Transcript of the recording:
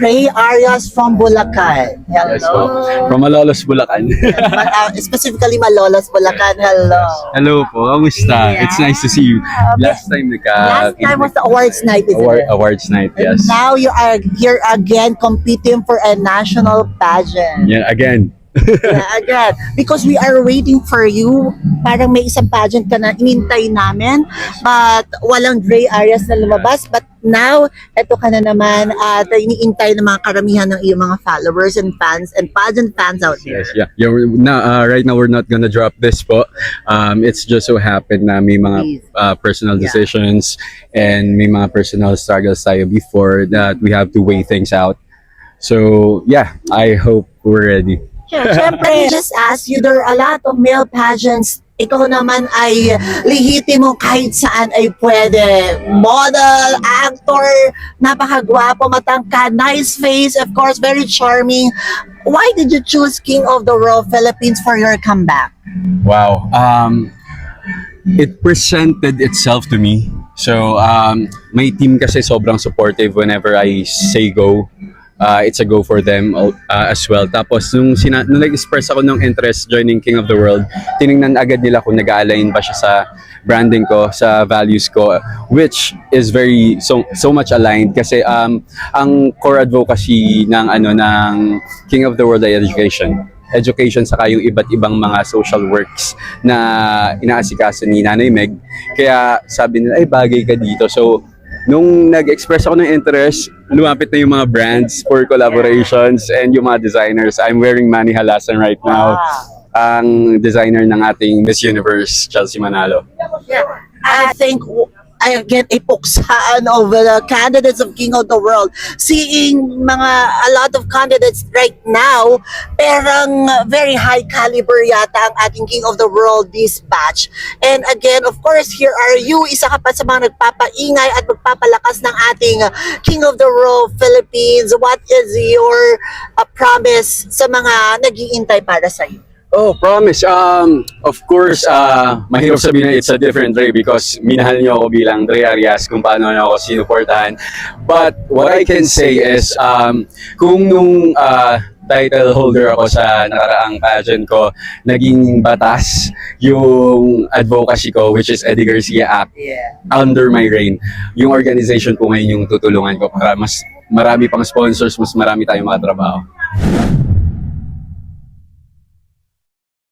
Ray Arias from Bulacan. Hello. Yes po. From Malolos, Bulacan. Specifically Malolos, Bulacan. Hello. Hello po, kamusta? Yeah. It's nice to see you. Last time Last time was the awards night, isn't it? Awards night, And yes. now you are here again competing for a national pageant. Yeah, again. Yeah, again. Because we are waiting for you. Parang may isang pageant ka na inintay namin. But walang Ray Arias na lumabas. But now, eto ka na naman at iniintay ng mga karamihan ng iyong mga followers and fans and pageant fans out there. Yes, yeah. Right now we're not gonna drop this po. It's just so happened na may Please. mga personal Yeah. decisions and may mga personal struggles tayo before that we have to weigh things out. So, yeah, I hope we're ready. Siyempre, let me just ask you, there are a lot of male pageants. Ikaw naman ay lihitimo kahit saan ay pwede. Model, actor, napakagwapo, matangkad, nice face, of course, very charming. Why did you choose King of the World Philippines for your comeback? Wow. It presented itself to me. So, my team kasi sobrang supportive whenever I say go. It's a go for them as well. Tapos, nung nag-express ako ng interest joining King of the World, tinignan agad nila kung nag-align ba siya sa branding ko, sa values ko, which is very, so much aligned. Kasi, ang core advocacy ng King of the World ay education saka yung iba't ibang mga social works na inaasikaso ni Nanay Meg. Kaya sabi nila, ay bagay ka dito. So, nung nag-express ako ng interest, lumapit na yung mga brands for collaborations and yung mga designers. I'm wearing Manny Halasan right now. Ang designer ng ating Miss Universe, Chelsea Manalo. Yeah, I think I get a puksaan of the candidates of King of the World. Seeing a lot of candidates right now, perang very high caliber yata ang ating King of the World this batch. And again, of course, here are you, isa ka pa sa mga nagpapaingay at magpapalakas ng ating King of the World Philippines. What is your promise sa mga nag-iintay para sa iyo? Oh, promise. Of course, mahirap sabihin na it's a different Ray because minahal niyo ako bilang Ray Arias kung paano niyo ako sinuportahan. But what I can say is, kung nung title holder ako sa nakaraang pageant ko, naging batas yung advocacy ko, which is Eddie Garcia Act, under my reign. Yung organization ko ngayon yung tutulungan ko para mas marami pang sponsors, mas marami tayong mga trabaho.